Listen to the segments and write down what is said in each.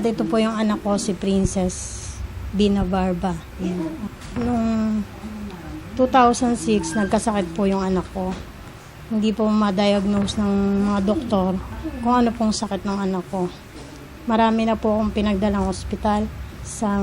ito po yung anak ko, si Princess Bina Barba. Yan. Noong 2006, nagkasakit po yung anak ko. Hindi po ma-diagnose ng mga doktor kung ano pong sakit ng anak ko. Marami na po akong pinagdalang ospital sa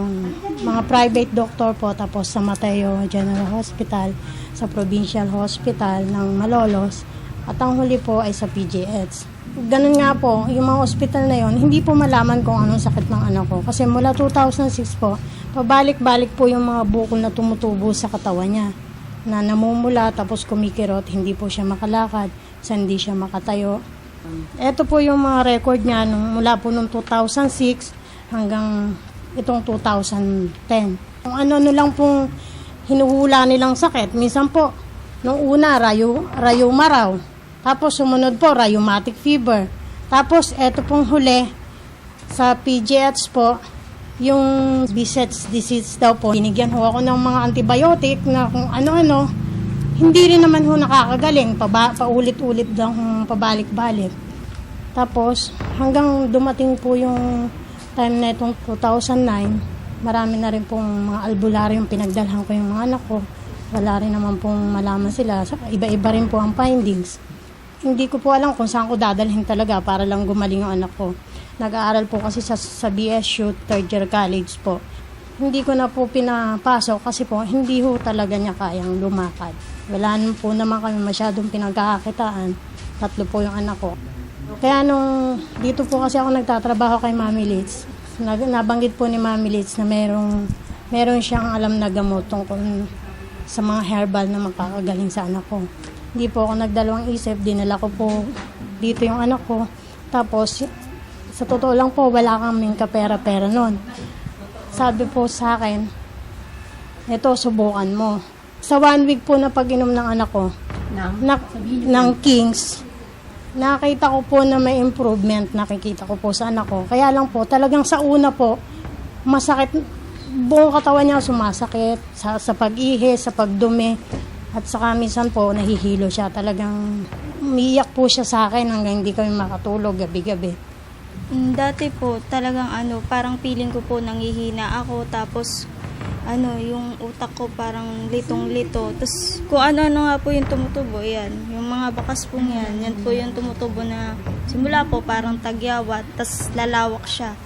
mga private doctor po, tapos sa Mateo General Hospital, sa Provincial Hospital ng Malolos, at ang huli po ay sa PGH. Ganun nga po, yung mga ospital na yon, hindi po malaman kung anong sakit ng anak ko. Kasi mula 2006 po, pabalik-balik po yung mga bukol na tumutubo sa katawan niya, na namumula tapos kumikirot, hindi po siya makalakad, hindi siya makatayo. Ito po yung mga record niya mula po noong 2006 hanggang itong 2010. Kung ano lang pong hinuhula nilang sakit, minsan po, nung una, rayuma raw. Tapos sumunod po, rheumatic fever. Tapos eto pong huli, sa PGH po, yung Behçet's disease daw po. Binigyan ho ako ng mga antibiotic na kung ano-ano. Hindi rin naman ho nakakagaling. Paulit-ulit lang pabalik-balik. Tapos hanggang dumating po yung time na itong 2009, marami na rin pong mga albularyo yung pinagdalhan ko yung mga anak ko. Wala rin naman pong malaman sila. Iba-iba rin po ang findings. Hindi ko po alam kung saan ko dadalhin talaga para lang gumaling yung anak ko. Nag-aaral po kasi sa BSU, third year college po. Hindi ko na po pinapasok kasi po hindi ho talaga niya kayang lumakad. Wala po naman kami masyadong pinagkakakitaan. 3 po yung anak ko. Kaya nung dito po kasi ako nagtatrabaho kay Mami Litz, nabanggit po ni Mami Litz na meron siyang alam na gamot tungkol sa mga herbal na makakagaling sa anak ko. Hindi po ako nagdalawang isip, dinala ko po dito yung anak ko. Tapos, sa totoo lang po, wala kaming kapera-pera noon. Sabi po sa akin, ito, subukan mo. Sa 1 week po na pag-inom ng anak ko, ng Kings, nakita ko po na may improvement, nakikita ko po sa anak ko. Kaya lang po, talagang sa una po, masakit, buong katawan niya sumasakit, sa pag-ihi, sa pagdumi, at saka minsan po, nahihilo siya. Talagang umiiyak po siya sa akin hanggang hindi kami makatulog gabi-gabi. Dati po, talagang parang feeling ko po nanghihina ako, tapos yung utak ko parang litong-lito. Tapos kung ano-ano nga po yung tumutubo, yan. Yung mga bakas po yan po yung tumutubo na simula po parang tagyawat, tapos lalawak siya.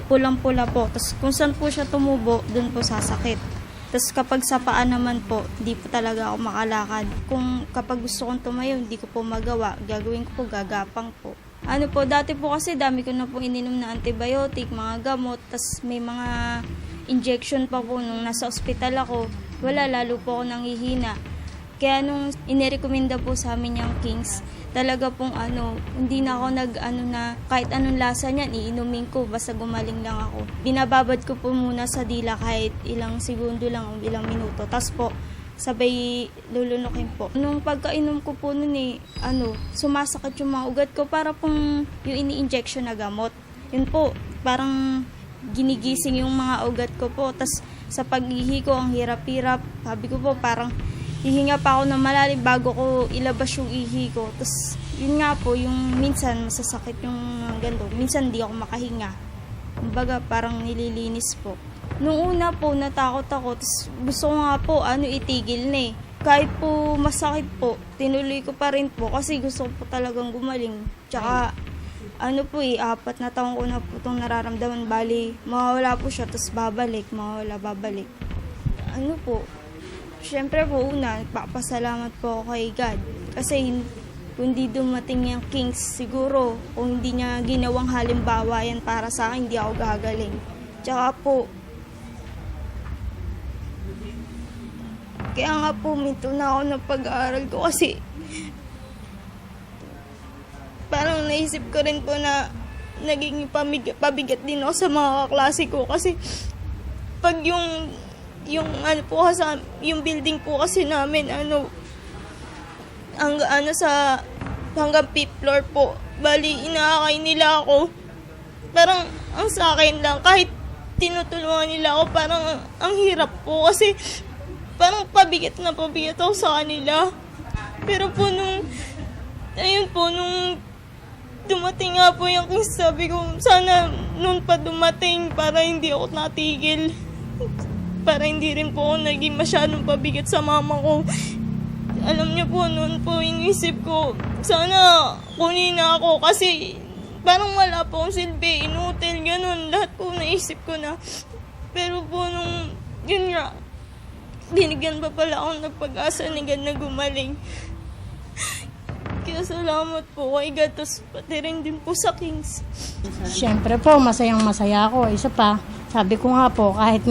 Pulang-pula po. Tapos kung saan po siya tumubo, dun po sasakit. Tapos kapag sa paa naman po, di po talaga ako makalakad. Kung kapag gusto kong tumayo, hindi ko po magawa. Gagawin ko po, gagapang po. Dati po kasi dami ko na po ininom na antibiotic, mga gamot, tas may mga injection pa po nung nasa ospital ako. Wala, lalo po ako nanghihina. Kaya nung inirekomenda po sa amin yung Kings, talaga pong hindi na ako na kahit anong lasa niyan, iinumin ko, basta gumaling lang ako. Binababad ko po muna sa dila kahit ilang segundo lang o ilang minuto. Tapos po, sabay lulunukin po. Nung pagkainom ko po nun sumasakit yung mga ugat ko para pong yung ini-injection na gamot. Yun po, parang ginigising yung mga ugat ko po. Tas sa pag-ihi ko, ang hirap-hirap. Sabi ko po, parang hihinga pa ako ng malalim bago ko ilabas yung ihi ko. Tas yun nga po, yung minsan masasakit yung ganito. Minsan di ako makahinga. Kumbaga, parang nililinis po. Nung una po, natakot ako. Tas gusto ko nga po, itigil na eh. Kahit po masakit po, tinuloy ko pa rin po kasi gusto ko po talagang gumaling. Tsaka, 4 na taon ko na po itong nararamdaman. Bali, mawawala po siya, tapos babalik, babalik. Siyempre po, una, papasalamat po ako kay God. Kasi kung hindi dumating yung Kings, siguro, kung hindi niya ginawang halimbawa yan para sa akin, hindi ako gagaling. Tsaka po, kaya nga po, minto na ako ng pag-aaral ko kasi parang naisip ko rin po na naging pabigat din ako sa mga kaklase ko kasi pag yung building po kasi namin hanggang 5th floor po. Bali, inaakay nila ako. Parang ang sa akin lang, kahit tinutulungan nila ako, parang ang hirap po kasi parang pabigat ako sa kanila. Pero po nung dumating nga po yung sabi ko, sana noon pa dumating para hindi ako natigil. Para hindi rin po ako naging masyadong pabigat sa mama ko. Alam niyo po, noon po inisip ko, sana kunin na ako kasi parang wala po akong silbi, inutil, ganun. Lahat po naisip ko na. Pero po nung, yun nga, binigyan pa pala ako ng pag-asa ni God na gumaling. Kaya salamat po kay God, tapos pati rin din po sa Kings. Siyempre po, masayang masaya ako. Isa pa, sabi ko nga po, kahit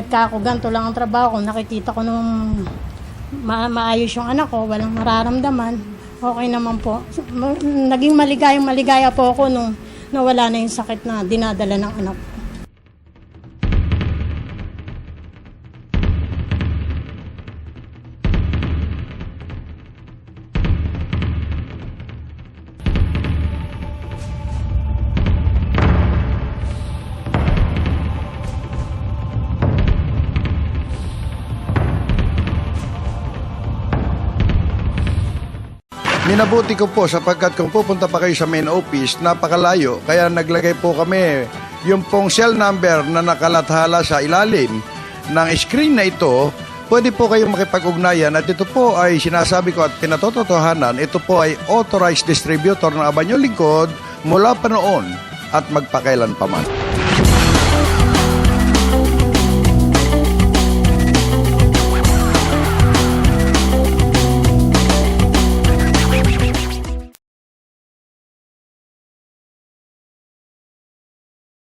ka ako ganito lang ang trabaho ko, nakikita ko nung maayos yung anak ko, walang nararamdaman, okay naman po. Naging maligaya po ako nung nawala na yung sakit na dinadala ng anak ko. Minabuti ko po sapagkat kung pupunta pa kayo sa main office, napakalayo. Kaya naglagay po kami yung pong cell number na nakalathala sa ilalim ng screen na ito. Pwede po kayong makipag-ugnayan at ito po ay sinasabi ko at pinatotohanan. Ito po ay authorized distributor ng Abanyo Lingkod mula pa noon at magpakailan pa man.